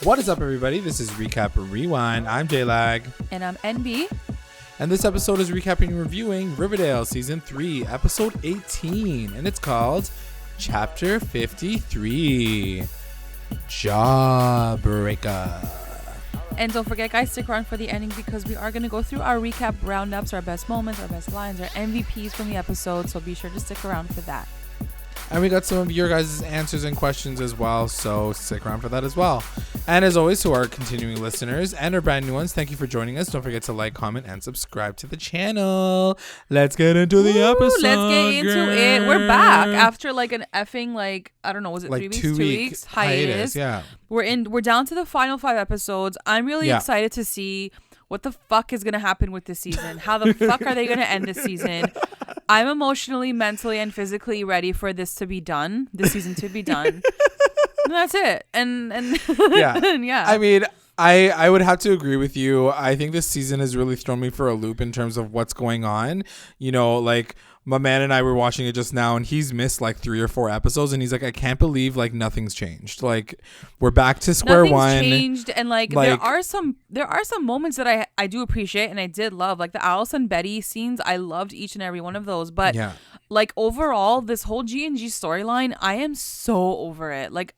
What is up, everybody? This is Recap Rewind. I'm JLAG. And I'm NB. And this episode is recapping and reviewing Riverdale Season 3, Episode 18. And it's called Chapter 53, Jawbreaker. And don't forget, guys, stick around for the ending because we are going to go through our recap roundups, our best moments, our best lines, our MVPs from the episode. So be sure to stick around for that. And we got some of your guys' answers and questions as well, so stick around for that as well. And as always, to our continuing listeners and our brand new ones, thank you for joining us. Don't forget to like, comment, and subscribe to the channel. Let's get into the episode. Let's get into it. We're back after like an effing, like, I don't know, was it like 3 weeks? 2 weeks hiatus. Yeah. We're down to the final 5 episodes. I'm really excited to see what the fuck is going to happen with this season. How the fuck are they going to end this season? I'm emotionally, mentally, and physically ready for this to be done. This season to be done. And that's it. And yeah. and yeah. I mean, I would have to agree with you. I think this season has really thrown me for a loop in terms of what's going on. You know, like my man and I were watching it just now, and he's missed like 3 or 4 episodes, and he's like, I can't believe like nothing's changed. Like we're back to square one. Nothing's changed, and like there are some moments that I do appreciate and I did love, like the Alice and Betty scenes. I loved each and every one of those, but like overall, this whole G&G storyline, I am so over it. Like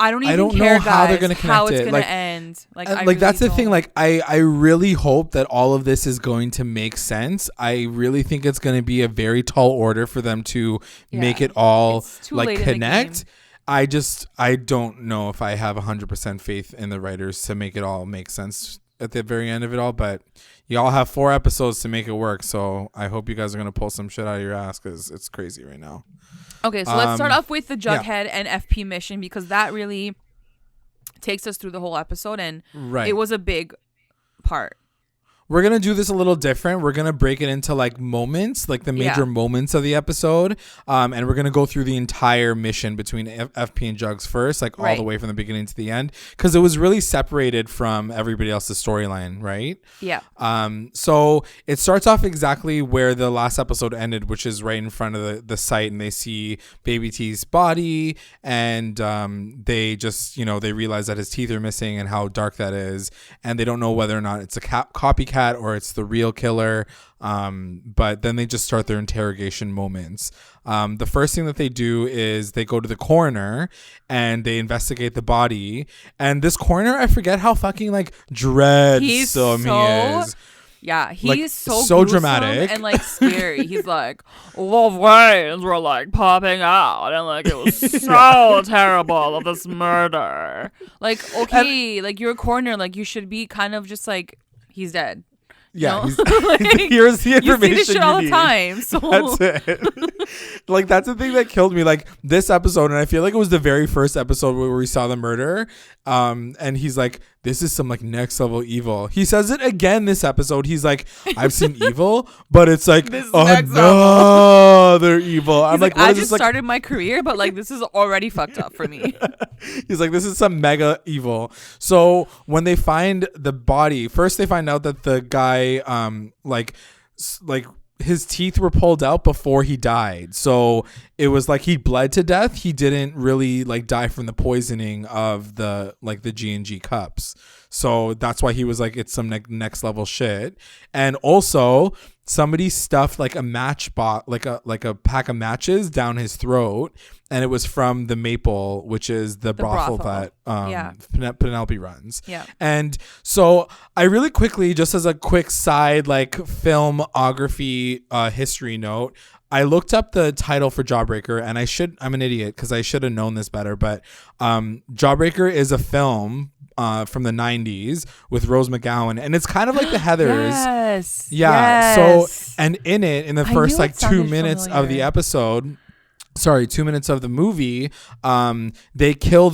I don't even care, know how they're gonna connect how it's it. gonna Like, end. Like that's the thing. Like I really hope that all of this is going to make sense. I really think it's going to be a very tall order for them to make it all like connect. I don't know if I have 100% faith in the writers to make it all make sense at the very end of it all. But y'all have 4 episodes to make it work. So I hope you guys are going to pull some shit out of your ass because it's crazy right now. Okay, so let's start off with the Jughead and FP mission because that really takes us through the whole episode, and it was a big part. We're going to do this a little different. We're going to break it into like moments, like the major moments of the episode. And we're going to go through the entire mission between FP and Jugs first, like all the way from the beginning to the end. Because it was really separated from everybody else's storyline, right? Yeah. So it starts off exactly where the last episode ended, which is right in front of the site. And they see Baby T's body. And they just, they realize that his teeth are missing and how dark that is. And they don't know whether or not it's a copycat or it's the real killer, but then they just start their interrogation moments. The first thing that they do is they go to the coroner and they investigate the body, and this coroner, I forget how fucking like dreadsome he is. Yeah, he's like, so dramatic and like scary. He's like, the veins were like popping out, and like it was so terrible of this murder. Like, okay, like you're a coroner, like you should be kind of just like, he's dead. Yeah, like, here's the information you see this shit all need. the time. So that's it. Like that's the thing that killed me. Like this episode, and I feel like it was the very first episode where we saw the murder. And he's like, "This is some like next level evil." He says it again this episode. He's like, "I've seen evil, but it's like another evil." I'm like, I just started my career, but like this is already fucked up for me. He's like, this is some mega evil. So when they find the body, first they find out that the guy, like his teeth were pulled out before he died. So it was like he bled to death. He didn't really like die from the poisoning of the G&G cups. So that's why he was like, it's some next level shit. And also somebody stuffed like a match box, like a pack of matches down his throat. And it was from the Maple, which is the brothel that Penelope runs. Yeah. And so I really quickly, just as a quick side, like filmography history note, I looked up the title for Jawbreaker, and I'm an idiot because I should have known this better. But Jawbreaker is a film from the 90s with Rose McGowan, and it's kind of like the Heathers. Yes. Yeah. Yes. So, and in it, in the first like 2 minutes of the episode, 2 minutes of the movie, they kill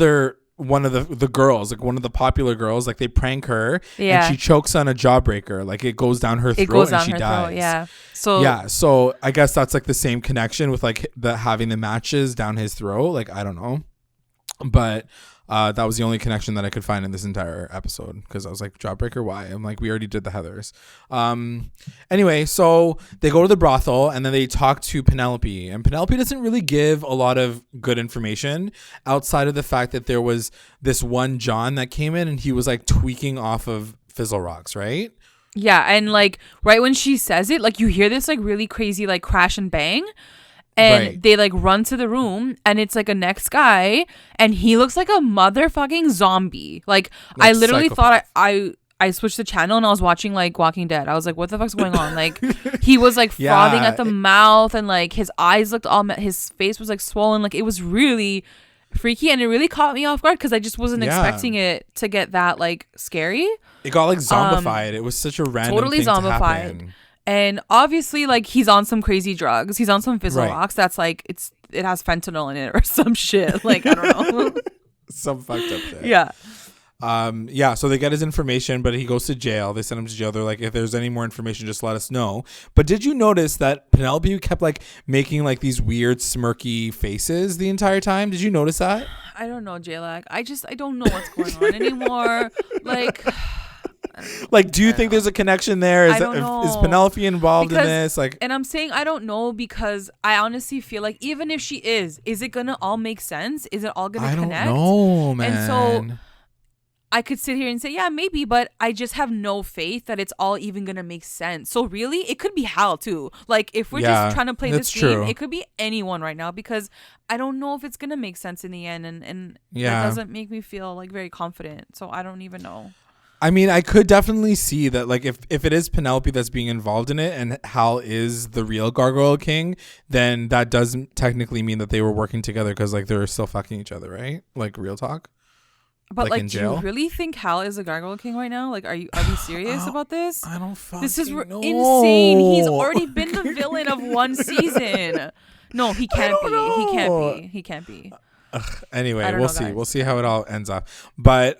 one of the girls, like one of the popular girls, like they prank her and she chokes on a Jawbreaker, like it goes down her throat and she dies. So I guess that's like the same connection with like having the matches down his throat. Like I don't know, but That was the only connection that I could find in this entire episode because I was like, Jawbreaker, why? I'm like, we already did the Heathers. Anyway, so they go to the brothel and then they talk to Penelope, and Penelope doesn't really give a lot of good information outside of the fact that there was this one John that came in and he was like tweaking off of Fizzle Rocks, right? Yeah, and like right when she says it, like you hear this like really crazy like crash and bang. And they like run to the room and it's like a next guy and he looks like a motherfucking zombie. Like I literally thought I switched the channel and I was watching like Walking Dead. I was like, what the fuck's going on? Like he was like frothing at the mouth and like his eyes looked his face was like swollen. Like it was really freaky and it really caught me off guard because I just wasn't expecting it to get that like scary. It got like zombified. It was such a random thing to happen. And obviously, like, he's on some crazy drugs. He's on some Fizzle Rocks. That's like, it has fentanyl in it or some shit. Like, I don't know. Some fucked up shit. Yeah. Yeah, so they get his information, but he goes to jail. They send him to jail. They're like, if there's any more information, just let us know. But did you notice that Penelope kept like making like these weird smirky faces the entire time? Did you notice that? I don't know, JLAG. I don't know what's going on anymore. Like, do you think there's a connection there? Is Penelope involved in this? Like, and I'm saying I don't know because I honestly feel like even if she is it gonna all make sense? Is it all gonna connect? I don't know, man. And so I could sit here and say, yeah, maybe, but I just have no faith that it's all even gonna make sense. So really, it could be Hal too. Like, if we're just trying to play this game, it could be anyone right now because I don't know if it's gonna make sense in the end, and that doesn't make me feel like very confident. So I don't even know. I mean, I could definitely see that, like, if it is Penelope that's being involved in it and Hal is the real Gargoyle King, then that doesn't technically mean that they were working together because, like, they're still fucking each other, right? Like, real talk. But, like do you really think Hal is a Gargoyle King right now? Like, are we serious about this? I don't fucking This is know. insane. He's already been the villain of one season. No, he can't be. He can't be. Anyway, we'll see. We'll see how it all ends up. But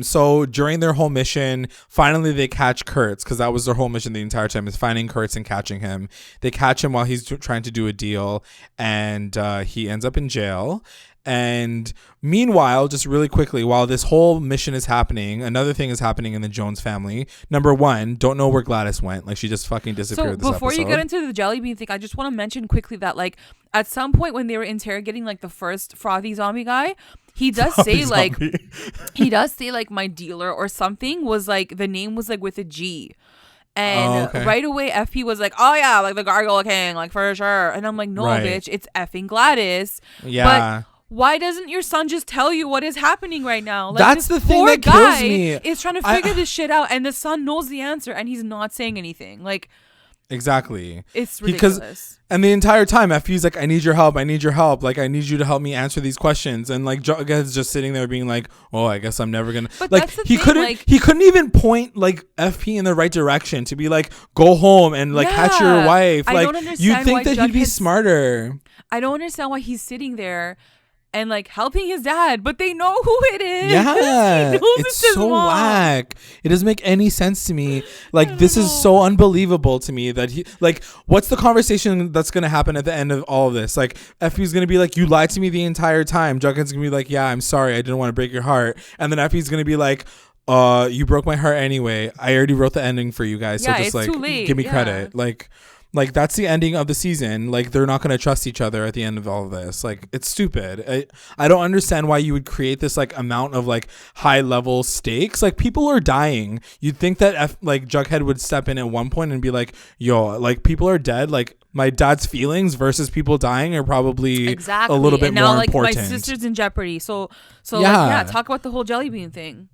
so during their whole mission, finally they catch Kurtz because that was their whole mission the entire time, is finding Kurtz and catching him. They catch him while he's trying to do a deal, and he ends up in jail. And meanwhile, just really quickly, while this whole mission is happening, another thing is happening in the Jones family. Number one, don't know where Gladys went. Like, she just fucking disappeared this episode. So before you get into the jelly bean thing, I just want to mention quickly that, like, at some point when they were interrogating, like, the first frothy zombie guy, he does say, like, my dealer or something was, like, the name was, like, with a G. And right away, FP was like, oh, yeah, like, the Gargoyle King, like, for sure. And I'm like, no, bitch, it's effing Gladys. Yeah. But why doesn't your son just tell you what is happening right now? Like, that's the thing that kills me. Is trying to figure this shit out, and the son knows the answer, and he's not saying anything. Like, exactly, it's ridiculous. And the entire time, FP's like, I need your help. Like, I need you to help me answer these questions. And like, Jughead's just sitting there being like, oh, I guess I'm never gonna. But like, he couldn't even point like FP in the right direction to be like, go home and like catch your wife. Like, you'd think that he'd be smarter. I don't understand why he's sitting there and like helping his dad, but they know who it is. Yeah, it's so whack. It doesn't make any sense to me. Like, this is so unbelievable to me that he, like, what's the conversation that's gonna happen at the end of all of this? Like, FP's gonna be like, you lied to me the entire time. Jughead's gonna be like, yeah, I'm sorry, I didn't want to break your heart. And then FP's gonna be like, you broke my heart anyway. I already wrote the ending for you guys, so just like give me credit. Like, that's the ending of the season. Like, they're not going to trust each other at the end of all of this. Like, it's stupid. I don't understand why you would create this, like, amount of, like, high-level stakes. Like, people are dying. You'd think that, like, Jughead would step in at one point and be like, yo, like, people are dead. Like, my dad's feelings versus people dying are probably a little bit more important. My sister's in jeopardy. So talk about the whole jelly bean thing.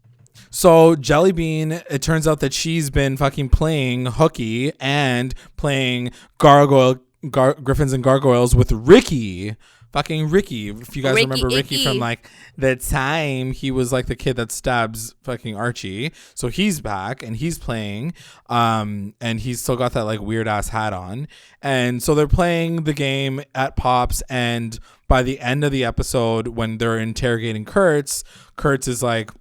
So Jellybean, it turns out that she's been fucking playing hooky and playing Griffins and Gargoyles with Ricky. Fucking Ricky. If you guys remember Ricky from like the time he was like the kid that stabs fucking Archie. So he's back and he's playing. And he's still got that like weird ass hat on. And so they're playing the game at Pops, and by the end of the episode when they're interrogating Kurtz is like,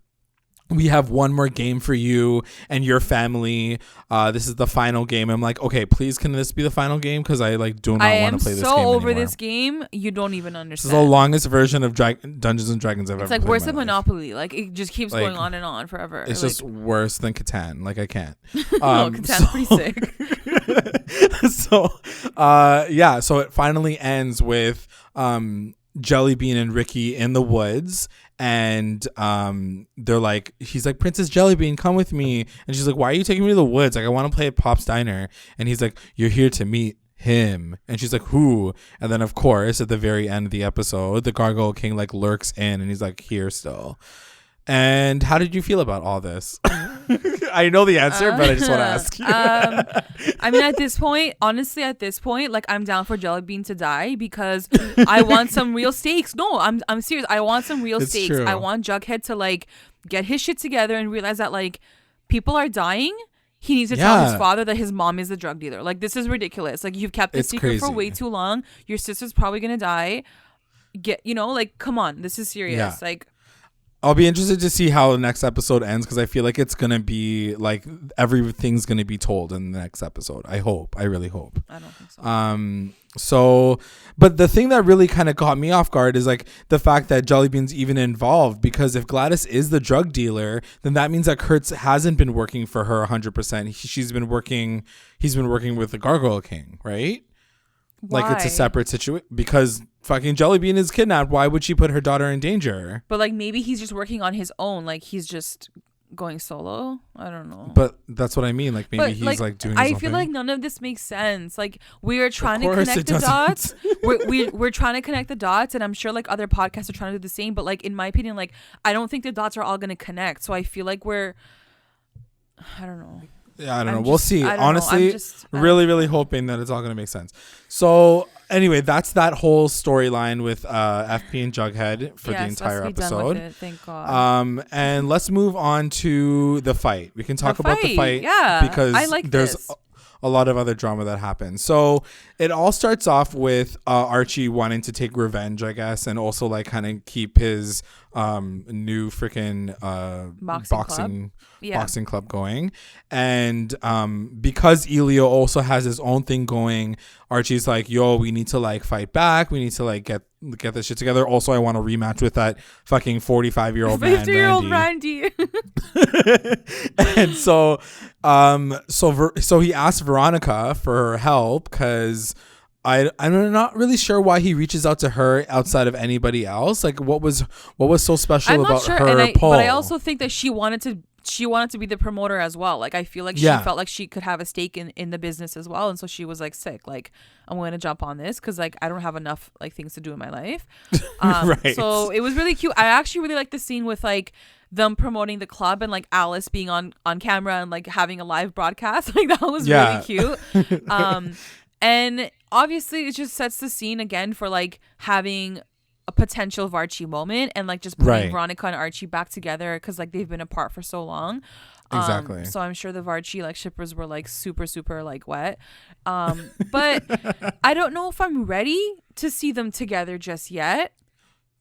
we have one more game for you and your family. This is the final game. I'm like, okay, please, can this be the final game? Because I like do not want to play this game anymore. I am so over this game. You don't even understand. This is the longest version of Dungeons and Dragons I've ever played. It's like, where's the Monopoly? Like, it just keeps like, going on and on forever. It's like, just worse than Catan. Like, I can't. No, Catan's pretty sick. So it finally ends with Jellybean and Ricky in the woods, and they're like, he's like, Princess Jellybean, come with me, and she's like, why are you taking me to the woods? Like, I want to play at Pop's Diner. And he's like, you're here to meet him. And she's like, who? And then of course at the very end of the episode, the Gargoyle King like lurks in, and he's like, here still. And how did you feel about all this? I know the answer, but I just want to ask you. I mean, at this point, like, I'm down for Jellybean to die because I want some real stakes. No, I'm serious. I want some real stakes. True. I want Jughead to like get his shit together and realize that like people are dying. He needs to tell his father that his mom is a drug dealer. Like, this is ridiculous. Like, you've kept this secret for way too long. Your sister's probably gonna die. Like, come on, this is serious. Yeah. Like, I'll be interested to see how the next episode ends, because I feel like it's going to be like everything's going to be told in the next episode. I really hope. I don't think so. But the thing that really kind of caught me off guard is like the fact that Jellybean's even involved, because if Gladys is the drug dealer, then that means that Kurtz hasn't been working for her 100%. He's been working with the Gargoyle King, right? Why? Like, it's a separate situation because fucking Jellybean is kidnapped. Why would she put her daughter in danger? But like, maybe he's just working on his own. Like, he's just going solo. I don't know. But that's what I mean. Like, maybe he's like doing his own I feel thing. like none of this makes sense. Like, we are trying to connect the dots. We're trying to connect the dots, and I'm sure like other podcasts are trying to do the same. But like, in my opinion, like, I don't think the dots are all going to connect. So I feel like I don't know. Yeah, I don't know. We'll see. Honestly, really, really hoping that it's all going to make sense. So anyway, that's that whole storyline with FP and Jughead for the entire episode. Done with it, thank God. And let's move on to the fight. We can talk about the fight, because I like there's a lot of other drama that happens. So it all starts off with Archie wanting to take revenge, I guess, and also like kind of keep his new freaking boxing club going. And because Elio also has his own thing going, Archie's like, yo, we need to like fight back. We need to like get this shit together. Also, I want a rematch with that fucking 45-year-old man, 50-year-old Randy. And so he asked Veronica for her help, because I'm not really sure why he reaches out to her outside of anybody else. Like, what was so special about her pull? But I also think that she wanted to be the promoter as well. Like, I feel like she felt like she could have a stake in the business as well, and so she was like, sick, like, I'm going to jump on this because like I don't have enough like things to do in my life. Right. So it was really cute. I actually really liked the scene with like them promoting the club and like Alice being on camera and like having a live broadcast. Like, that was really cute. And obviously it just sets the scene again for like having a potential VARCHIE moment and like just putting Veronica and Archie back together, because like they've been apart for so long. Exactly. So I'm sure the VARCHIE like shippers were like super like wet. But I don't know if I'm ready to see them together just yet.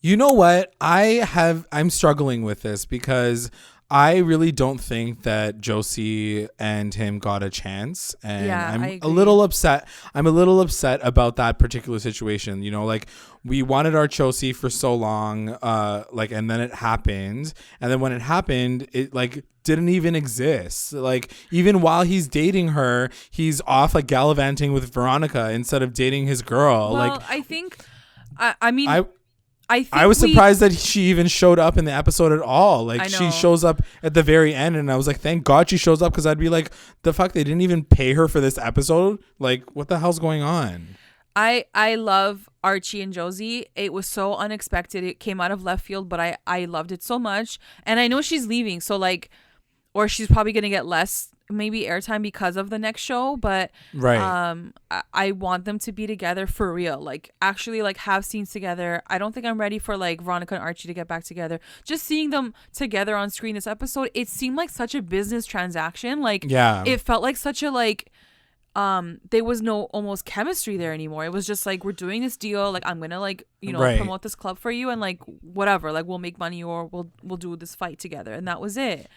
You know what? I'm struggling with this because I really don't think that Josie and him got a chance, and I'm a little upset. I'm a little upset about that particular situation. You know, like, we wanted our Josie for so long, and then it happened, and then when it happened, it like didn't even exist. Like, even while he's dating her, he's off like gallivanting with Veronica instead of dating his girl. Well, like, I think, I was surprised that she even showed up in the episode at all. Like, she shows up at the very end, and I was like, thank God she shows up, because I'd be like, the fuck, they didn't even pay her for this episode? Like, what the hell's going on? I love Archie and Josie. It was so unexpected. It came out of left field, but I loved it so much. And I know she's leaving, so like, or she's probably gonna get less maybe airtime because of the next show, but I want them to be together for real, like actually like have scenes together. I don't think I'm ready for like Veronica and Archie to get back together. Just seeing them together on screen this episode, it seemed like such a business transaction. Like, it felt like such a like there was no almost chemistry there anymore. It was just like, we're doing this deal, like I'm gonna like, you know, promote this club for you, and like whatever, like we'll make money, or we'll do this fight together, and that was it.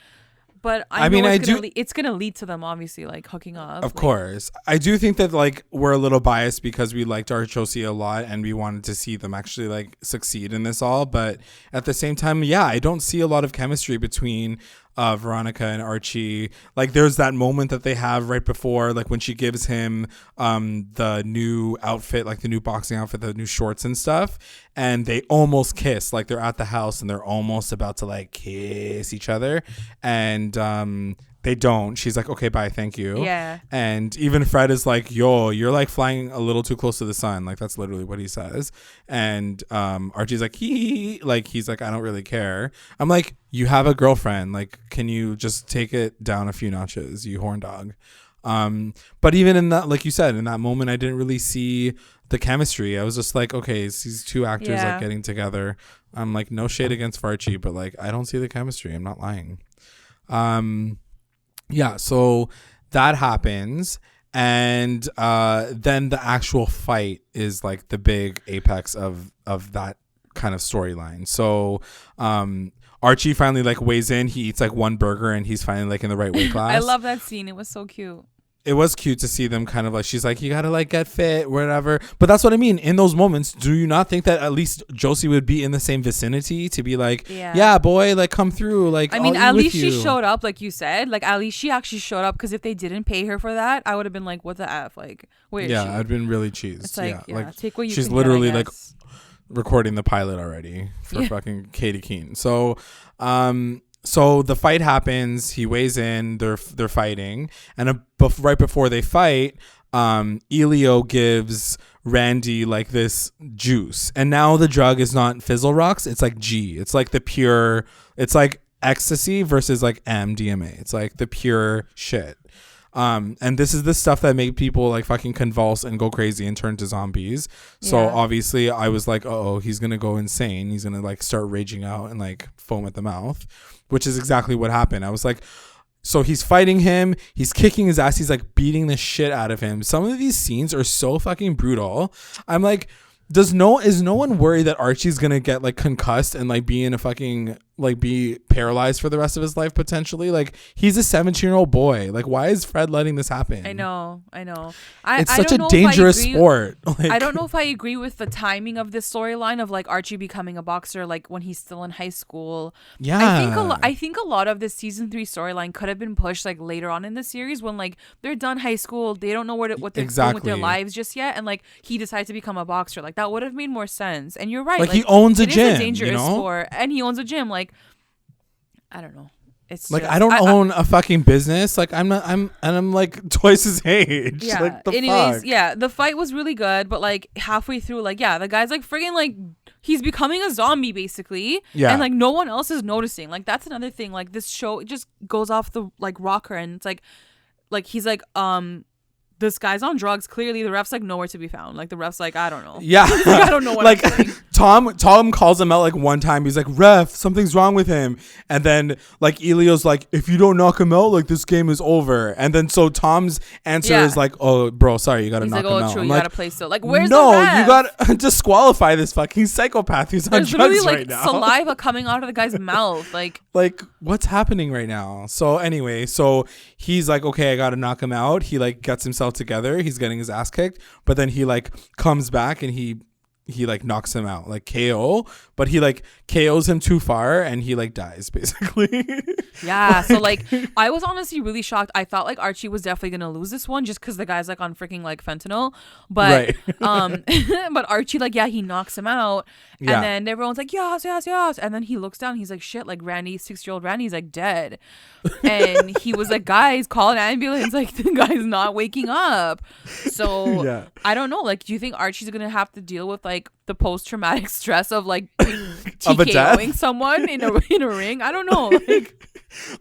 But I mean, it's gonna lead to them obviously like hooking up. Of course, I do think that like we're a little biased because we liked Archosi a lot and we wanted to see them actually like succeed in this all. But at the same time, yeah, I don't see a lot of chemistry between Veronica and Archie. Like there's that moment that they have right before, like when she gives him the new outfit, like the new boxing outfit, the new shorts and stuff, and they almost kiss. Like they're at the house and they're almost about to like kiss each other, and they don't. She's like, okay, bye, thank you. Yeah. And even Fred is like, yo, you're like flying a little too close to the sun. Like that's literally what he says. And Archie's like, he's like, I don't really care. I'm like, you have a girlfriend. Like, can you just take it down a few notches, you horn dog? But even in that, like you said, in that moment, I didn't really see the chemistry. I was just like, okay, it's these two actors like getting together. I'm like, no shade against Varchie, but like, I don't see the chemistry. I'm not lying. Yeah, so that happens, and then the actual fight is like the big apex of that kind of storyline. So Archie finally like weighs in. He eats like one burger, and he's finally like in the right weight class. I love that scene. It was so cute. It was cute to see them kind of like, she's like, you gotta like get fit, whatever. But that's what I mean. In those moments, do you not think that at least Josie would be in the same vicinity to be like, yeah boy, like come through, like, I mean, at least she showed up, like you said, like at least she actually showed up, because if they didn't pay her for that, I would have been like, what the F, like where is she? I'd been really cheesed. It's like, like take what you she's can literally get, like recording the pilot already for fucking Katie Keene. So so the fight happens. He weighs in. They're fighting, and right before they fight, Elio gives Randy like this juice, and now the drug is not Fizzle Rocks. It's like G. It's like the pure. It's like ecstasy versus like MDMA. It's like the pure shit. And this is the stuff that make people like fucking convulse and go crazy and turn to zombies. So obviously I was like, oh, he's gonna go insane. He's gonna like start raging out and like foam at the mouth, which is exactly what happened. I was like, so he's fighting him, he's kicking his ass, he's like beating the shit out of him. Some of these scenes are so fucking brutal. I'm like, is no one worried that Archie's gonna get like concussed and like be in a fucking like be paralyzed for the rest of his life potentially? Like he's a 17-year-old boy. Like why is Fred letting this happen? I know. It's such a dangerous sport. Like, I don't know if I agree with the timing of this storyline of like Archie becoming a boxer like when he's still in high school. Yeah, I think a lot of this season 3 storyline could have been pushed like later on in the series when like they're done high school, they don't know what they're doing with their lives just yet, and like he decides to become a boxer. Like that would have made more sense. And you're right. Like he owns a gym. It is a dangerous sport, and he owns a gym. Like I don't know. It's like just, I don't own a fucking business. Like I'm like twice his age. Yeah. Like, anyways, yeah, the fight was really good, but like halfway through, like the guy's like friggin' like he's becoming a zombie basically. Yeah. And like no one else is noticing. Like that's another thing. Like this show, it just goes off the like rocker, and it's like he's like this guy's on drugs. Clearly, the ref's like nowhere to be found. Like the ref's like, I don't know. Yeah, I don't know what. Like Tom calls him out like one time. He's like, "Ref, something's wrong with him." And then like Elio's like, "If you don't knock him out, like this game is over." And then so Tom's answer is like, "Oh, bro, sorry, you gotta knock him out." True, I'm you like, gotta play still. Like, where's no, the ref? you gotta disqualify this fucking psychopath who's on drugs right now. Saliva coming out of the guy's mouth, like what's happening right now? So anyway, so he's like, okay, I gotta knock him out. He like gets himself together. He's getting his ass kicked, but then he like comes back and he like knocks him out, like KO, but he like KOs him too far and he like dies basically. Yeah, so like I was honestly really shocked. I thought like Archie was definitely gonna lose this one just because the guy's like on freaking like fentanyl, but but Archie like he knocks him out, and then everyone's like yes, and then he looks down, he's like shit, like Randy, 6-year-old Randy's like dead, and he was like, guys, call an ambulance, like the guy's not waking up. So I don't know, like do you think Archie's gonna have to deal with like the post-traumatic stress of like TKOing someone in a ring? I don't know,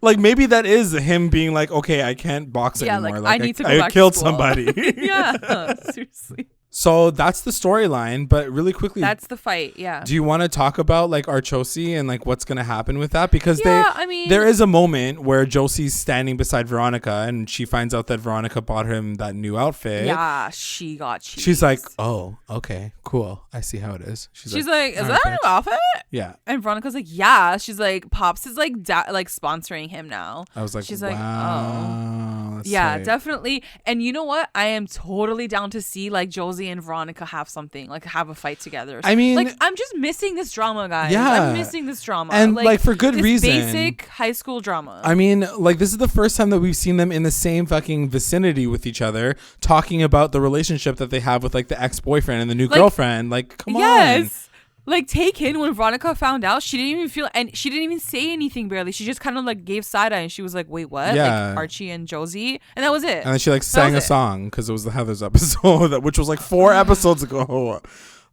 like maybe that is him being like, okay, I can't box anymore. Like I need to go back killed to school. somebody. Yeah, seriously. So that's the storyline, but really quickly, that's the fight. Yeah. Do you want to talk about like our Josie and like what's gonna happen with that? Because mean, there is a moment where Josie's standing beside Veronica and she finds out that Veronica bought him that new outfit. Yeah, she got cheese. She's like, oh, okay, cool. I see how it is. She's like, is that a new outfit? Yeah. And Veronica's like, yeah. She's like, Pops is like like sponsoring him now. I was like, she's wow, like, oh, yeah, tight. definitely. And you know what? I am totally down to see like Josie and Veronica have something, like have a fight together. I mean, like I'm just missing this drama, guys. Yeah, I'm missing this drama, and like for good reason. Basic high school drama. I mean, like this is the first time that we've seen them in the same fucking vicinity with each other, talking about the relationship that they have with like the ex-boyfriend and the new girlfriend. Like, come on. Like Taken, when Veronica found out, she didn't even feel, and she didn't even say anything barely. She just kind of like gave side eye and she was like, wait, what? Yeah. Like Archie and Josie. And that was it. And then she like sang a song because it was the Heathers episode, which was like 4 episodes ago.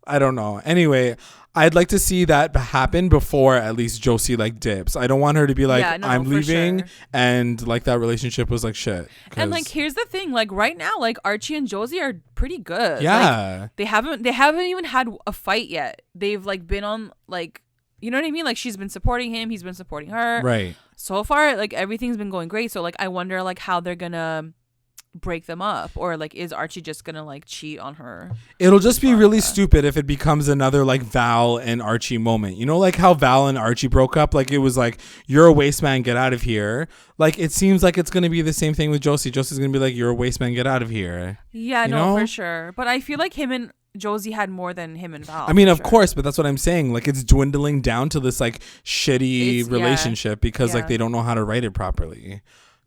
I don't know. Anyway, I'd like to see that happen before at least Josie like dips. I don't want her to be like, I'm leaving, and like that relationship was like shit. And like here's the thing, like right now, like Archie and Josie are pretty good. Yeah. Like, they haven't even had a fight yet. They've like been on like, you know what I mean? Like she's been supporting him, he's been supporting her. Right. So far, like everything's been going great. So like I wonder like how they're gonna break them up, or like is Archie just gonna like cheat on her? It'll just be really stupid if it becomes another like Val and Archie moment. You know, like how Val and Archie broke up, like it was like, you're a waste man, get out of here. Like it seems like it's gonna be the same thing with Josie. Josie's gonna be like, you're a waste man, get out of here. Yeah, you no, know? for sure. But I feel like him and Josie had more than him and Val. I mean, of course, but that's what I'm saying. Like it's dwindling down to this like shitty relationship because like they don't know how to write it properly.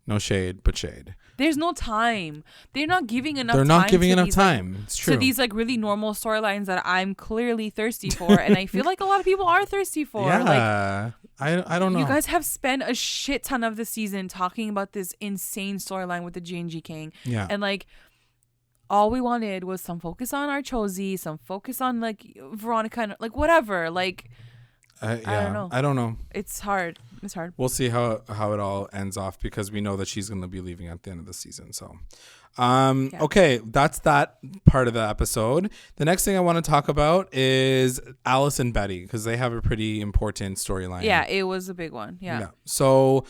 No shade, but shade. There's no time. They're not giving enough time. They're not giving enough time. It's true. To these like really normal storylines that I'm clearly thirsty for. And I feel like a lot of people are thirsty for. Yeah. Like, I don't know. You guys have spent a shit ton of the season talking about this insane storyline with the G&G King. Yeah. And like all we wanted was some focus on our Josie, some focus on like Veronica, and like whatever. Like I don't know. It's hard. We'll see how it all ends off because we know that she's going to be leaving at the end of the season. So, okay, that's that part of the episode. The next thing I want to talk about is Alice and Betty because they have a pretty important storyline. Yeah, it was a big one. Yeah. So,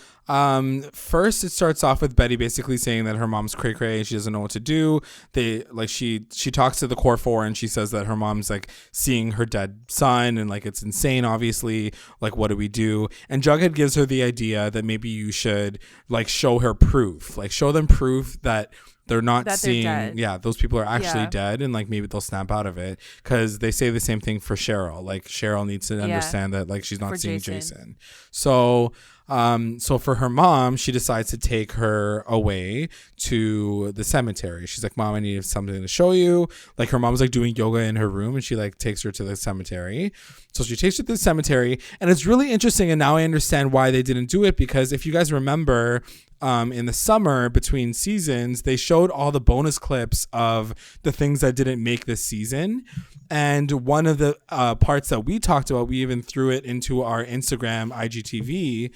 first it starts off with Betty basically saying that her mom's cray cray and she doesn't know what to do. She talks to the core 4 and she says that her mom's like seeing her dead son and like it's insane, obviously. Like, what do we do? And Jughead gives her the idea that maybe you should like show her proof, like show them proof that they're not seeing, those people are actually dead, and like maybe they'll snap out of it because they say the same thing for Cheryl. Like Cheryl needs to understand that like she's not seeing Jason. So for her mom, she decides to take her away to the cemetery. She's like, Mom, I need something to show you. Like her mom's like doing yoga in her room and she like takes her to the cemetery. So she takes her to the cemetery and it's really interesting. And now I understand why they didn't do it, because if you guys remember, in the summer between seasons, they showed all the bonus clips of the things that didn't make this season. And one of the parts that we talked about, we even threw it into our Instagram IGTV,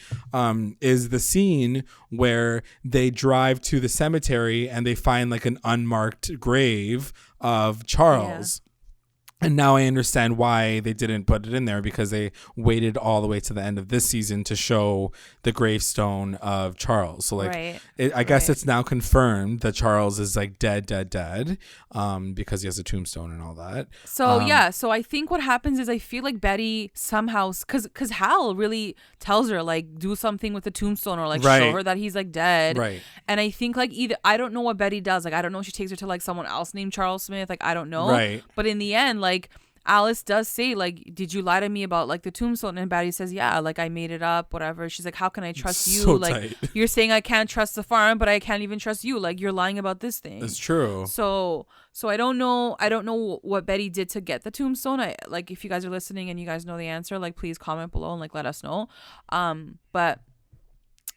is the scene where they drive to the cemetery and they find like an unmarked grave of Charles. And now I understand why they didn't put it in there, because they waited all the way to the end of this season to show the gravestone of Charles. So like, I guess it's now confirmed that Charles is like dead, because he has a tombstone and all that. So so I think what happens is I feel like Betty somehow, because Hal really tells her like do something with the tombstone or like show her that he's like dead. Right. And I think like either, I don't know what Betty does. Like I don't know if she takes her to like someone else named Charles Smith. Like I don't know. Right. But in the end, like Alice does say like, did you lie to me about like the tombstone? And Betty says, yeah, like I made it up, whatever. She's like, how can I trust you? So like tight. You're saying I can't trust the farm, but I can't even trust you. Like you're lying about this thing. It's true. So I don't know what Betty did to get the tombstone. I like, if you guys are listening and you guys know the answer, like please comment below and like let us know. But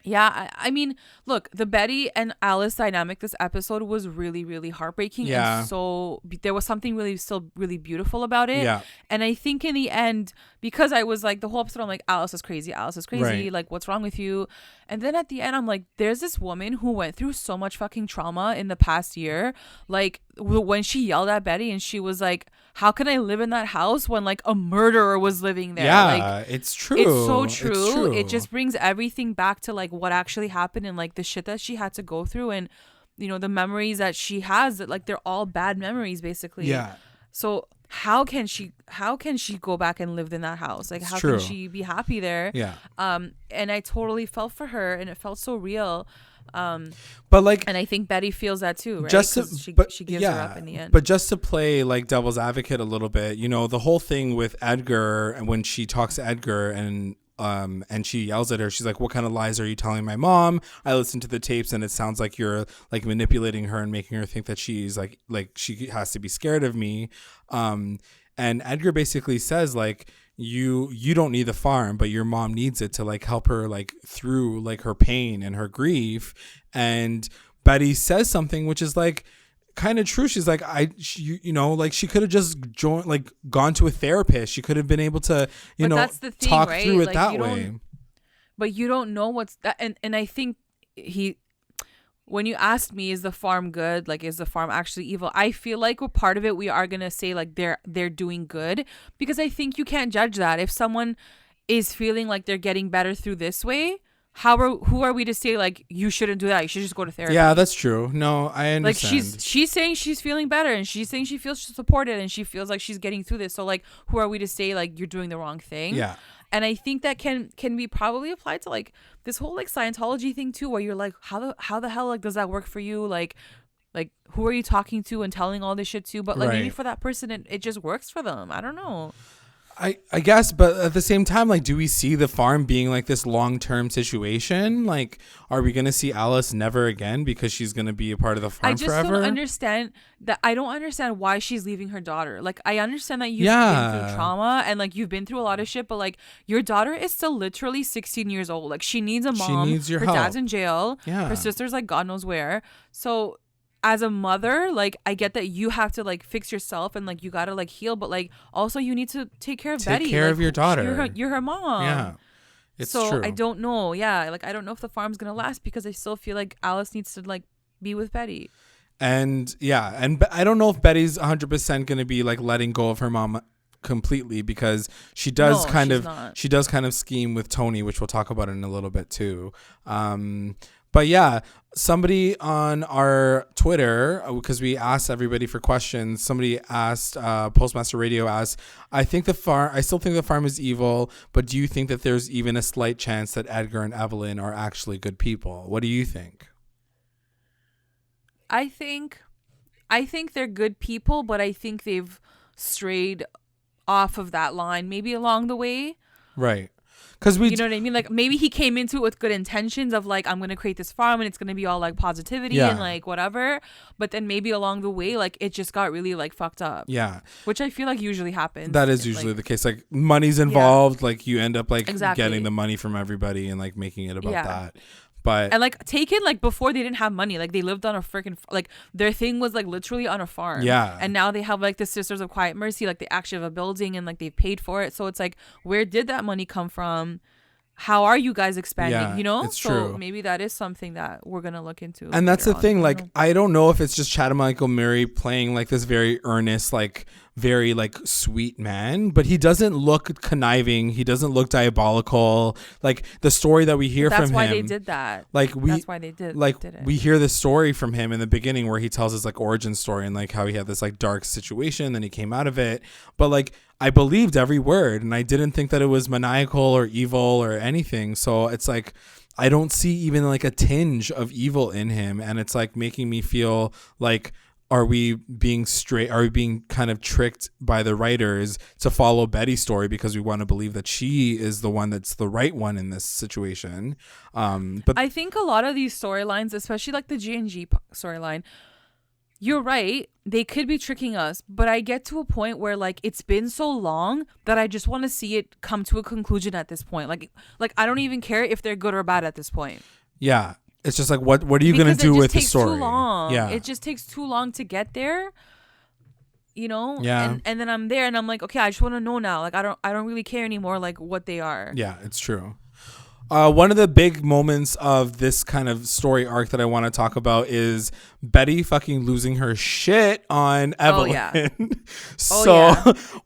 yeah, I mean, look, the Betty and Alice dynamic this episode was really, really heartbreaking. Yeah. And so there was something still really beautiful about it. Yeah. And I think in the end, because I was like, the whole episode, I'm like, Alice is crazy. Right. Like, what's wrong with you? And then at the end, I'm like, there's this woman who went through so much fucking trauma in the past year. Like when she yelled at Betty and she was like, how can I live in that house when like a murderer was living there? Yeah, like, it's true. It's so true. It's true. It just brings everything back to like what actually happened and like the shit that she had to go through, and you know, the memories that she has, that like they're all bad memories basically. Yeah. So how can she go back and live in that house? Like, how can she be happy there? Yeah. And I totally felt for her, and it felt so real. But like, and I think Betty feels that too, right? Just she gives her up in the end. But just to play like devil's advocate a little bit, you know, the whole thing with Edgar, and when she talks to Edgar and she yells at her, she's like, what kind of lies are you telling my mom? I listened to the tapes and it sounds like you're like manipulating her and making her think that she's like she has to be scared of me. And Edgar basically says like, you don't need the farm, but your mom needs it to like help her like through like her pain and her grief. And Betty says something which is like kind of true. She's like, you know, like she could have just gone to a therapist. She could have been able to, you know, that's the thing, talk right? through it like, that way. But you don't know what's that. And I think when you asked me, is the farm good? Like, is the farm actually evil? I feel like a part of it, we are going to say like they're doing good, because I think you can't judge that. If someone is feeling like they're getting better through this way, who are we to say like you shouldn't do that? You should just go to therapy. Yeah, that's true. No, I understand. Like she's saying she's feeling better, and she's saying she feels supported, and she feels like she's getting through this. So like, who are we to say like you're doing the wrong thing? Yeah. And I think that can be probably applied to like this whole like Scientology thing too, where you're like, how the hell like does that work for you? Like who are you talking to and telling all this shit to? But like maybe for that person it just works for them. I don't know. I guess, but at the same time, like, do we see the farm being like this long-term situation? Like, are we going to see Alice never again because she's going to be a part of the farm forever? I just don't understand that. I don't understand why she's leaving her daughter. Like, I understand that you've been through trauma and like you've been through a lot of shit, but like your daughter is still literally 16 years old. Like, she needs a mom. She needs your help. Her dad's in jail. Yeah. Her sister's like God knows where. So as a mother, like, I get that you have to like fix yourself and like you gotta like heal, but like also you need to take care of Betty. Take care like, of your daughter. You're her mom. Yeah, it's so true. I don't know. Yeah, like I don't know if the farm's gonna last, because I still feel like Alice needs to like be with Betty. And yeah, and I don't know if Betty's 100% gonna be like letting go of her mom completely, because she does kind of scheme with Tony, which we'll talk about in a little bit too. But yeah, somebody on our Twitter, because we asked everybody for questions, somebody asked, Postmaster Radio asked, I still think the farm is evil, but do you think that there's even a slight chance that Edgar and Evelyn are actually good people? What do you think? I think they're good people, but I think they've strayed off of that line maybe along the way. Right. You know what I mean? Like, maybe he came into it with good intentions of like, I'm going to create this farm and it's going to be all like positivity and like whatever. But then maybe along the way, like it just got really like fucked up. Yeah. Which I feel like usually happens. That is usually the case. Like, money's involved. Like, you end up like getting the money from everybody and like making it about that. But and like Taken, like before they didn't have money, like they lived on a freaking like their thing was like literally on a farm. Yeah. And now they have like the Sisters of Quiet Mercy, like they actually have a building and like they've paid for it. So it's like, where did that money come from? How are you guys expanding? Yeah, you know, it's so true. Maybe that is something that we're gonna look into. And that's the thing. Like, I don't know if it's just Chad Michael Murray playing like this very earnest, like very like sweet man, but he doesn't look conniving. He doesn't look diabolical. Like the story that we hear from him. That's why they did that. Like that's why they did. Like did it. We hear the story from him in the beginning where he tells his like origin story and like how he had this like dark situation, then he came out of it. But like, I believed every word and I didn't think that it was maniacal or evil or anything. So it's like, I don't see even like a tinge of evil in him. And it's like making me feel like, are we being kind of tricked by the writers to follow Betty's story because we want to believe that she is the one that's the right one in this situation? But I think a lot of these storylines, especially like the G&G storyline, you're right, they could be tricking us, but I get to a point where like it's been so long that I just want to see it come to a conclusion at this point. Like I don't even care if they're good or bad at this point. Yeah. It's just like, what are you going to do with the story? Too long. Yeah. It just takes too long to get there. You know? Yeah. And then I'm there and I'm like, okay, I just want to know now. Like I don't really care anymore like what they are. Yeah, it's true. One of the big moments of this kind of story arc that I want to talk about is Betty fucking losing her shit on Evelyn.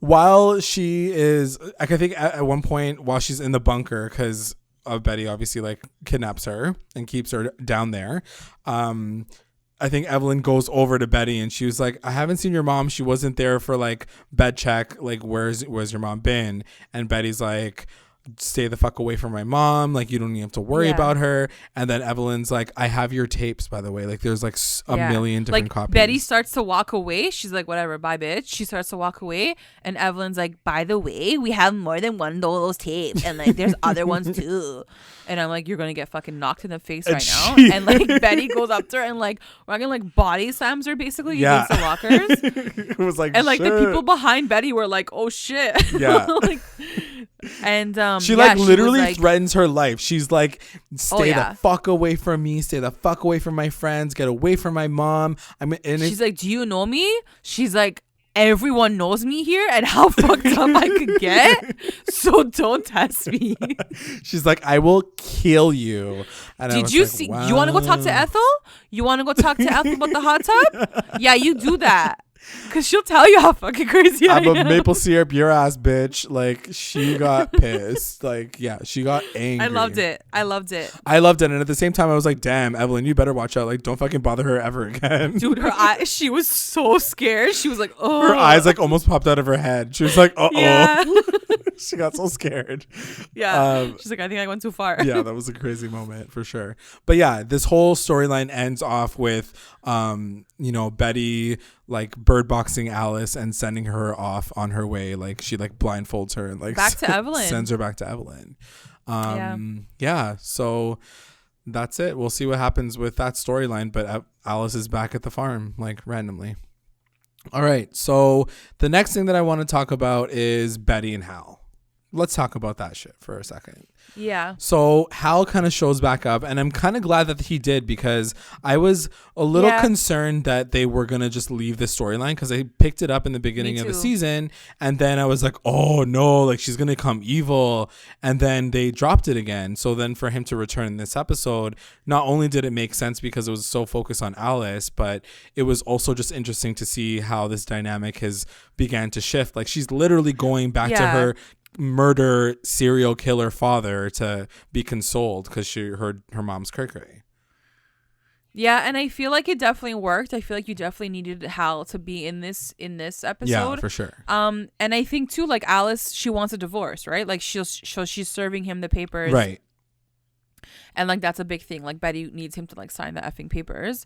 While she is, like, I think at one point while she's in the bunker, because Betty obviously like kidnaps her and keeps her down there. I think Evelyn goes over to Betty and she was like, I haven't seen your mom. She wasn't there for like bed check. Like, where's your mom been? And Betty's like, stay the fuck away from my mom. Like, you don't even have to worry about her. And then Evelyn's like, I have your tapes, by the way. Like, there's like a million different copies. Betty starts to walk away. She's like, whatever, bye, bitch. She starts to walk away. And Evelyn's like, by the way, we have more than one of those tapes. And like, there's other ones too. And I'm like, you're going to get fucking knocked in the face right now. And like, Betty goes up to her and like, fucking like body slams her basically against the lockers. It was like, and like the people behind Betty were like, oh shit. Yeah. Like, and she like literally threatens her life. She's like, stay the fuck away from me. Stay the fuck away from my friends. Get away from my mom. She's like, do you know me? She's like, everyone knows me here and how fucked up I could get. So don't test me. She's like, I will kill you. And did you see? Wow. You want to go talk to Ethel? You want to go talk to Ethel about the hot tub? Yeah, you do that. Because she'll tell you how fucking crazy I am. I'm a maple syrup your ass bitch. Like, she got pissed. Like, yeah, she got angry. I loved it. And at the same time, I was like, damn, Evelyn, you better watch out. Like, don't fucking bother her ever again. Dude, her eye, she was so scared. She was like, oh. Her eyes like almost popped out of her head. She was like, uh-oh. Yeah. She got so scared. Yeah. She's like, I think I went too far. Yeah, that was a crazy moment for sure. But yeah, this whole storyline ends off with, Betty like bird boxing Alice and sending her off on her way. Like, she like blindfolds her and like back to Evelyn. Sends her back to Evelyn. Yeah. So that's it. We'll see what happens with that storyline. But Alice is back at the farm, like, randomly. All right. So the next thing that I want to talk about is Betty and Hal. Let's talk about that shit for a second. Yeah. So Hal kind of shows back up, and I'm kind of glad that he did, because I was a little concerned that they were going to just leave the storyline, because they picked it up in the beginning of the season, and then I was like, oh no, like, she's going to become evil, and then they dropped it again. So then for him to return in this episode, not only did it make sense because it was so focused on Alice, but it was also just interesting to see how this dynamic has began to shift. Like, she's literally going back to her murder serial killer father to be consoled because she heard her mom's cray. Yeah, and I feel like it definitely worked. I feel like you definitely needed Hal to be in this episode. Yeah, for sure. And I think too, like, Alice, she wants a divorce, right? Like, she's serving him the papers, right? And like, that's a big thing. Like, Betty needs him to like sign the effing papers.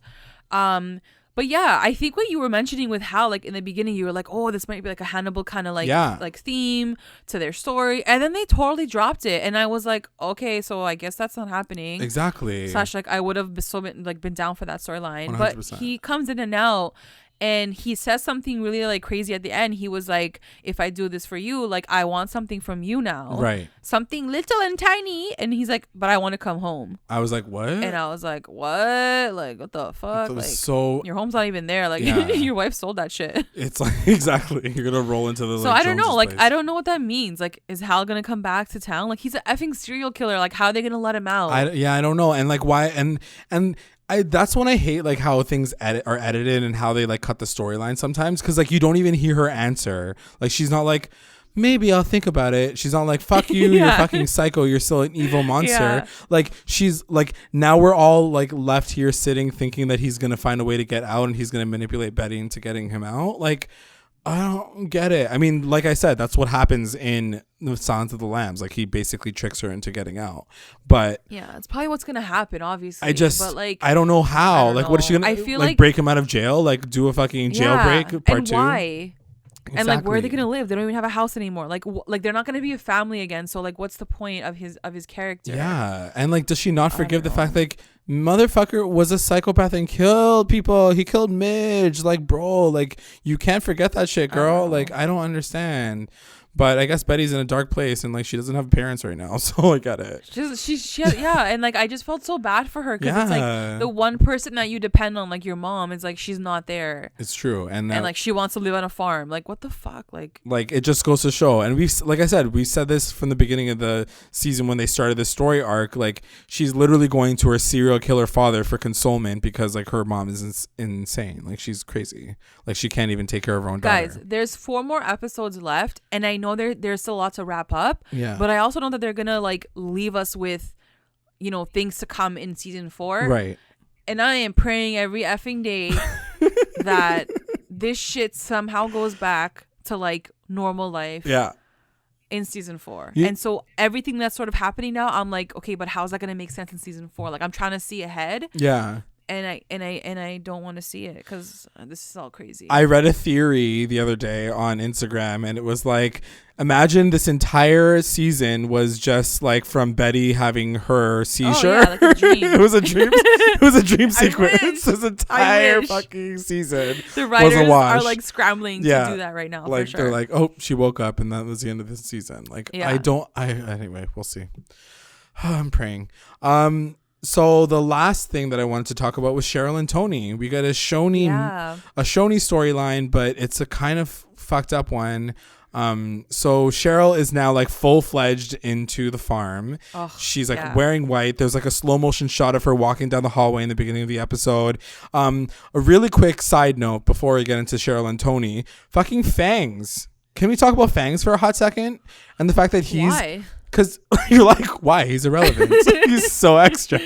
But yeah, I think what you were mentioning with Hal, like in the beginning, you were like, oh, this might be like a Hannibal kind of like theme to their story. And then they totally dropped it. And I was like, okay, so I guess that's not happening. Exactly. / like, I would have been down for that storyline. 100%. But he comes in and out. And he says something really like crazy at the end. He was like, if I do this for you, like, I want something from you now. Right. Something little and tiny. And he's like, but I want to come home. I was like, what? And I was like, what? Like, what the fuck? Like, so your home's not even there. Like, your wife sold that shit. It's like, exactly. You're going to roll into the, so I don't know. Like, place. I don't know what that means. Like, is Hal going to come back to town? Like, he's an effing serial killer. Like, how are they going to let him out? I don't know. And like, why? And that's when I hate like how things are edited and how they like cut the storyline sometimes, because like you don't even hear her answer. Like, she's not like, maybe I'll think about it. She's not like, fuck you, you're fucking psycho, you're still an evil monster. Like, she's like, now we're all like left here sitting thinking that he's gonna find a way to get out and he's gonna manipulate Betty into getting him out. Like, I don't get it. I mean, like I said, that's what happens in the Silence of the Lambs. Like, he basically tricks her into getting out. But yeah, it's probably what's gonna happen, obviously. But like, I don't know how. Like, what is she gonna? I feel like break him out of jail. Like, do a fucking jailbreak part 2. Why? Exactly. And like, where are they gonna live? They don't even have a house anymore. Like, they're not gonna be a family again. So like, what's the point of his character? Yeah, and like, does she not forgive the fact like, motherfucker was a psychopath and killed people? He killed Midge. Like, bro, like, you can't forget that shit, girl. Like, I don't understand. But I guess Betty's in a dark place and like she doesn't have parents right now, so I get it. And like I just felt so bad for her because it's like the one person that you depend on, like your mom, is like she's not there. It's true, and like she wants to live on a farm. Like what the fuck, like it just goes to show. And like I said, we said this from the beginning of the season when they started this story arc. Like she's literally going to her serial killer father for consolement because like her mom is insane. Like she's crazy. Like she can't even take care of her own daughter. Guys, there's 4 more episodes left, and I know there's still lots to wrap up. Yeah. But I also know that they're gonna like leave us with, you know, things to come in season 4. Right. And I am praying every effing day that this shit somehow goes back to like normal life. Yeah. In season 4. Yeah. And so everything that's sort of happening now, I'm like, okay, but how's that gonna make sense in season 4? Like I'm trying to see ahead. Yeah. And I don't want to see it because this is all crazy. I read a theory the other day on Instagram, and it was like, imagine this entire season was just like from Betty having her seizure. Oh, yeah, like a dream. It was a dream. It was a dream sequence. Wish. This entire fucking season. The writers are like scrambling to do that right now. Like for sure. they're like, oh, she woke up, and that was the end of this season. Like anyway, we'll see. I'm praying. So the last thing that I wanted to talk about was Cheryl and Tony. We got a Shoni storyline, but it's a kind of fucked up one. So Cheryl is now like full-fledged into the farm. She's like wearing white. There's like a slow motion shot of her walking down the hallway in the beginning of the episode. A really quick side note before we get into Cheryl and Tony. Fucking Fangs. Can we talk about Fangs for a hot second? And the fact that he's... Why? Because you're like, why? He's irrelevant. He's so extra.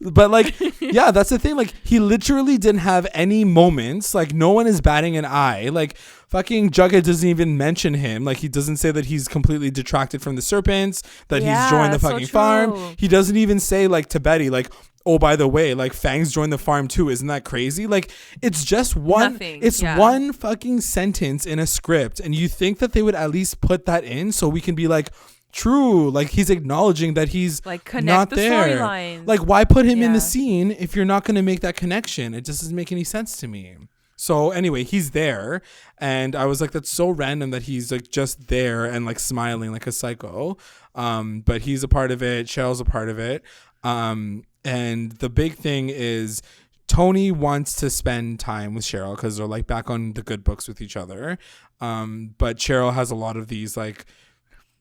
But like, yeah, that's the thing. Like, he literally didn't have any moments. Like, no one is batting an eye. Like, fucking Jughead doesn't even mention him. Like, he doesn't say that he's completely detracted from the serpents, that he's joined the fucking farm. He doesn't even say, like, to Betty, like, oh, by the way, like, Fangs joined the farm too. Isn't that crazy? Like, it's just one. Nothing. It's one fucking sentence in a script. And you think that they would at least put that in so we can be like, true, like he's acknowledging that he's like not there. Storylines. Like, why put him in the scene if you're not going to make that connection? It just doesn't make any sense to me. So anyway, he's there, and I was like, that's so random that he's like just there and like smiling like a psycho. But he's a part of it. Cheryl's a part of it. And the big thing is Tony wants to spend time with Cheryl because they're like back on the good books with each other. But Cheryl has a lot of these like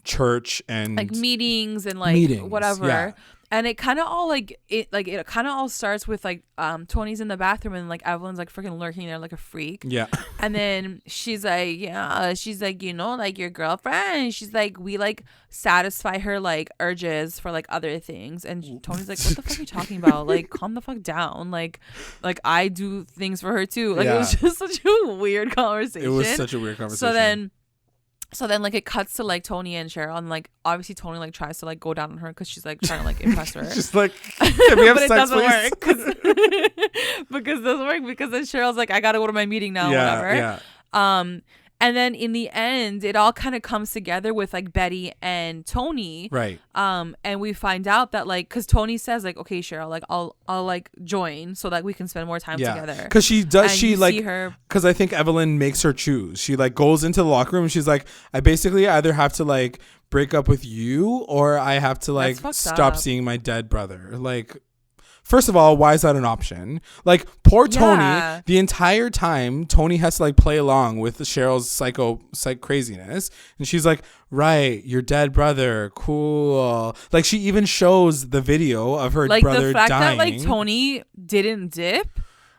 church and like meetings and like whatever, and it kind of all it kind of all starts with like Tony's in the bathroom and like Evelyn's like freaking lurking there like a freak, and then she's like you know, like your girlfriend, she's like, we like satisfy her like urges for like other things, and Tony's like, what the fuck are you talking about? Like, calm the fuck down. Like I do things for her too. Like it was just such a weird conversation. It was such a weird conversation. So then like it cuts to like Tony and Cheryl, and like obviously Tony like tries to like go down on her because she's like trying to like impress her. She's like, can we have but sex, it doesn't work because it doesn't work because then Cheryl's like, I gotta go to my meeting now, whatever. And then in the end, it all kind of comes together with like Betty and Tony. Right. And we find out that like, cause Tony says like, okay, Cheryl, like I'll like join so that we can spend more time together. Cause she does, and she like, cause I think Evelyn makes her choose. She like goes into the locker room and she's like, I basically either have to like break up with you or I have to like stop seeing my dead brother. Like, first of all, why is that an option? Like, poor Tony, the entire time, Tony has to, like, play along with Cheryl's psych craziness. And she's like, right, your dead brother, cool. Like, she even shows the video of her brother dying. Like, the fact that, like, Tony didn't dip,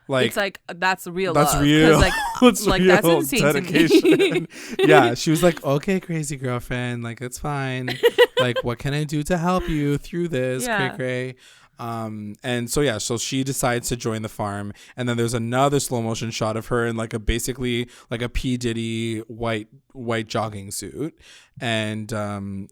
like, it's like, that's real That's love. real. Like, that's like real that's insane dedication. To me. Yeah, she was like, okay, crazy girlfriend. Like, it's fine. Like, what can I do to help you through this? Cray-cray. And so she decides to join the farm, and then there's another slow motion shot of her in like basically like a P. Diddy white jogging suit, and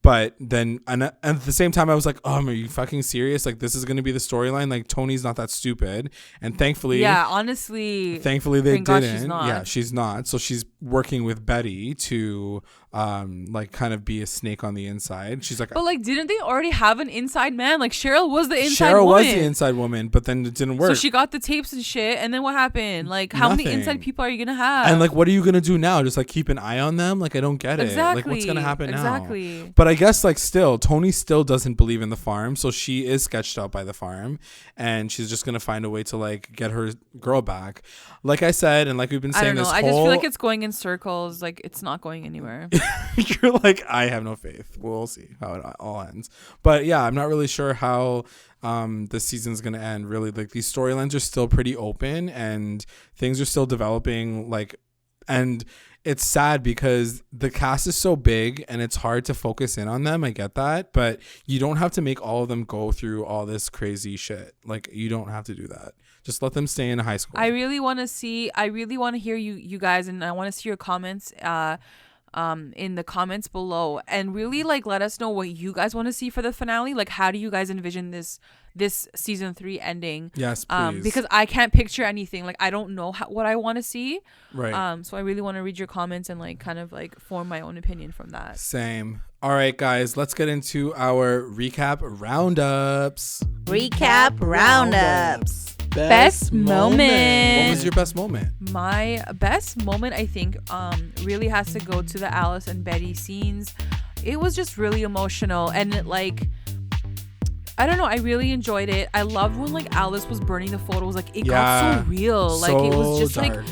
but then and at the same time I was like, oh, are you fucking serious? Like, this is gonna be the storyline? Like, Tony's not that stupid, and thankfully they didn't. She's not. So she's working with Betty to like kind of be a snake on the inside. She's like, but like, didn't they already have an inside man? Like Cheryl was the inside Cheryl woman. was the inside woman, but then it didn't work. So she got the tapes and shit, and then what happened? Like, how many inside people are you gonna have? And like, what are you gonna do now? Just like keep an eye on them? Like, I don't get it. Like, what's gonna happen now? Exactly. But I guess like still, Tony still doesn't believe in the farm, so she is sketched out by the farm, and she's just gonna find a way to like get her girl back. Like I said, and like we've been saying, I just feel like it's going in circles. Like it's not going anywhere. You're like, I have no faith. We'll see how it all ends. But yeah, I'm not really sure how this season's gonna end. Really, like these storylines are still pretty open and things are still developing. Like, and it's sad because the cast is so big and it's hard to focus in on them. I get that, but you don't have to make all of them go through all this crazy shit. Like, you don't have to do that. Just let them stay in high school. I really want to hear you guys, and I want to see your comments in the comments below, and really like let us know what you guys want to see for the finale. Like, how do you guys envision this season 3 ending? Yes, please. Because I can't picture anything. Like, I don't know what I want to see. Right. So I really want to read your comments and like kind of like form my own opinion from that. Same. All right, guys, let's get into our recap roundups. Best moment. What was your best moment? My best moment, I think, really has to go to the Alice and Betty scenes. It was just really emotional, and like, I don't know, I really enjoyed it. I loved when like Alice was burning the photos. Like, it got so real. Like, it was just dark. Like,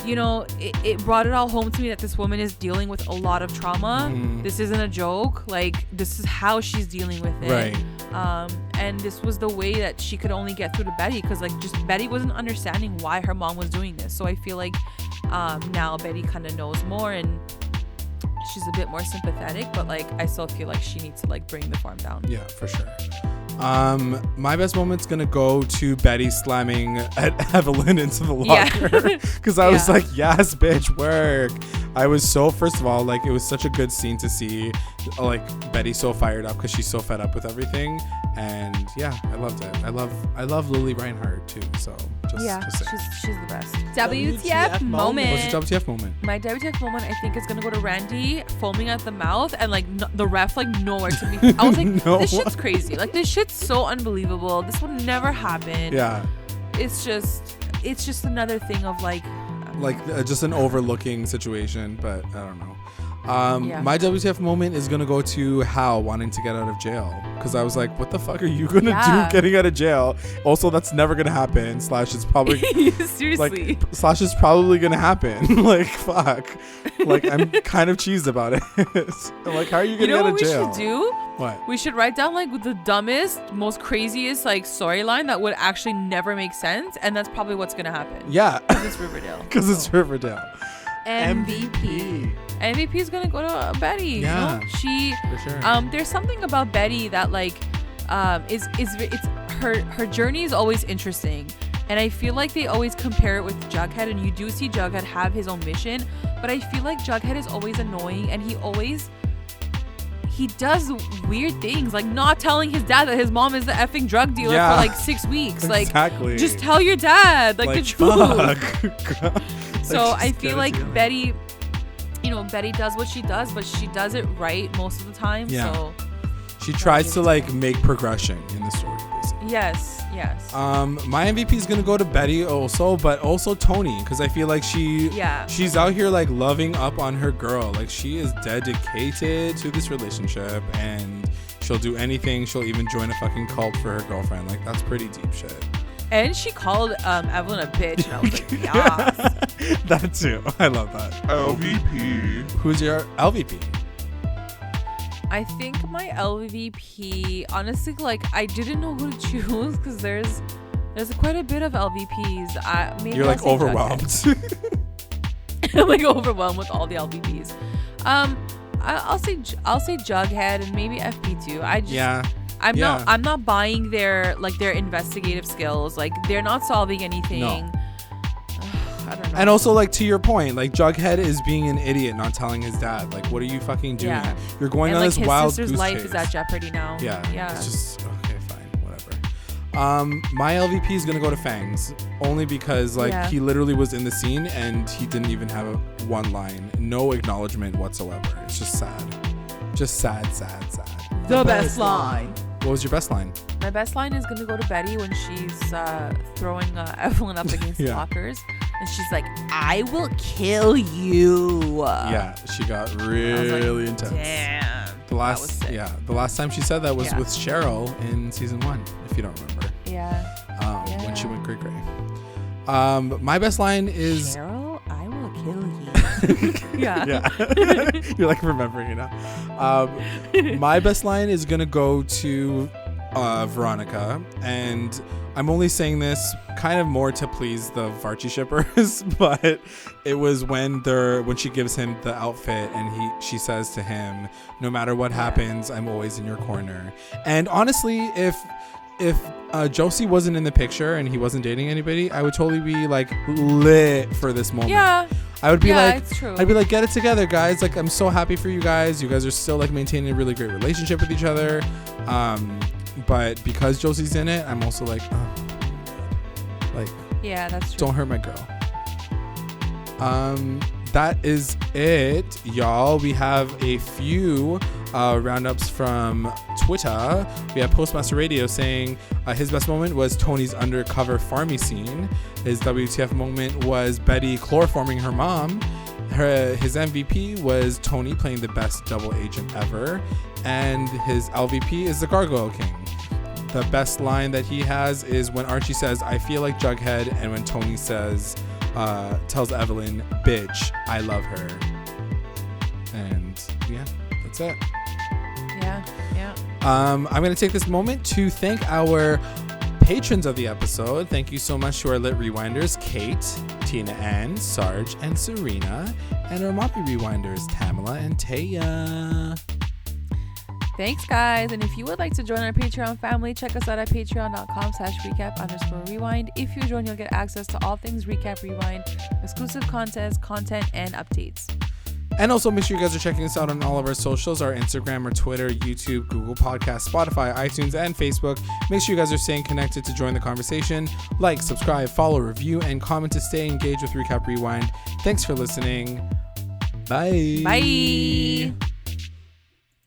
you know, it brought it all home to me that this woman is dealing with a lot of trauma. This isn't a joke. Like, this is how she's dealing with it. Right. And this was the way that she could only get through to Betty, because like just Betty wasn't understanding why her mom was doing this. So I feel like now Betty kind of knows more and she's a bit more sympathetic, but like I still feel like she needs to like bring the farm down. Yeah, for sure. My best moment's gonna go to Betty slamming at Evelyn into the locker, because I was like, yes, bitch, work. I was so, first of all, like, it was such a good scene to see like Betty so fired up because she's so fed up with everything, and yeah, I loved it. I love Lily Reinhardt too, so she's the best. WTF moment. What's your WTF moment? My WTF moment, I think, is gonna go to Randy foaming at the mouth and like the ref like nowhere to be. I was like, this shit's crazy. Like, this shit's so unbelievable. This would never happen. Yeah. It's just another thing of like just an overlooking situation, but I don't know. My WTF moment is gonna go to Hal wanting to get out of jail, because I was like, what the fuck are you gonna do getting out of jail? Also, that's never gonna happen. / it's probably seriously. Like, / is probably gonna happen. Like, fuck. Like, I'm kind of cheesed about it. I'm like, how are you gonna get out of jail? You know what we should do? What? We should write down like the dumbest, most craziest like storyline that would actually never make sense, and that's probably what's gonna happen. Yeah. Because it's Riverdale. It's Riverdale. MVP is gonna go to Betty. Yeah, you know? For sure. There's something about Betty that like it's her journey is always interesting, and I feel like they always compare it with Jughead, and you do see Jughead have his own mission, but I feel like Jughead is always annoying, and he does weird things, like not telling his dad that his mom is the effing drug dealer for like 6 weeks. Like, exactly. Just tell your dad, like the truth. So I feel like Betty, Betty does what she does, but she does it right most of the time. Yeah. So she tries to like make progression in the story, basically. Yes. My MVP is gonna go to Betty also, but also Tony, because I feel like she's out here like loving up on her girl. Like, she is dedicated to this relationship, and she'll do anything. She'll even join a fucking cult for her girlfriend. Like, that's pretty deep shit. And she called Evelyn a bitch, and I was like, yes. That too. I love that. LVP. Who's your LVP? I think my LVP, honestly, like, I didn't know who to choose, because there's quite a bit of LVPs. You're like overwhelmed. I'm like overwhelmed with all the LVPs. I'll say Jughead and maybe FP too. I'm not buying their investigative skills. Like, they're not solving anything. No. I don't know. And also, like, to your point, like, Jughead is being an idiot, not telling his dad. Like, what are you fucking doing? Yeah. You're going on this wild goose chase. His sister's life is at jeopardy now. Yeah. It's just, okay, fine, whatever. My LVP is gonna go to Fangs, only because he literally was in the scene and he didn't even have one line, no acknowledgement whatsoever. It's just sad. The best line. What was your best line? My best line is gonna go to Betty when she's throwing Evelyn up against the lockers, and she's like, "I will kill you." Yeah, she got really intense. Damn. The last time she said that was with Cheryl in season 1, if you don't remember. When she went gray. My best line is Cheryl, I will kill you. Yeah. You're like remembering it now. My best line is gonna go to Veronica, and I'm only saying this kind of more to please the VARCHIE shippers, but it was when she gives him the outfit and she says to him, "No matter what happens, I'm always in your corner." And honestly, if Josie wasn't in the picture and he wasn't dating anybody, I would totally be like lit for this moment. Yeah. I would be it's true. I'd be like, get it together, guys. Like, I'm so happy for you guys. You guys are still like maintaining a really great relationship with each other. But because Josie's in it, I'm also like, yeah, that's true. Don't hurt my girl. That is it, y'all. We have a few roundups from Twitter. We have Postmaster Radio saying his best moment was Tony's undercover farmy scene. His WTF moment was Betty chloroforming her mom. His MVP was Tony playing the best double agent ever. And his LVP is the Gargoyle King. The best line that he has is when Archie says, "I feel like Jughead," and when Tony says, tells Evelyn, "Bitch, I love her." And yeah, that's it. Yeah. I'm going to take this moment to thank our patrons of the episode. Thank you so much to our Lit Rewinders, Kate, Tina Ann, Sarge, and Serena, and our Moppy Rewinders, Tamala and Taya. Thanks, guys. And if you would like to join our Patreon family, check us out at patreon.com/recap_rewind. If you join, you'll get access to all things Recap Rewind, exclusive content, and updates. And also make sure you guys are checking us out on all of our socials, our Instagram, our Twitter, YouTube, Google Podcasts, Spotify, iTunes, and Facebook. Make sure you guys are staying connected to join the conversation. Like, subscribe, follow, review, and comment to stay engaged with Recap Rewind. Thanks for listening. Bye. Bye.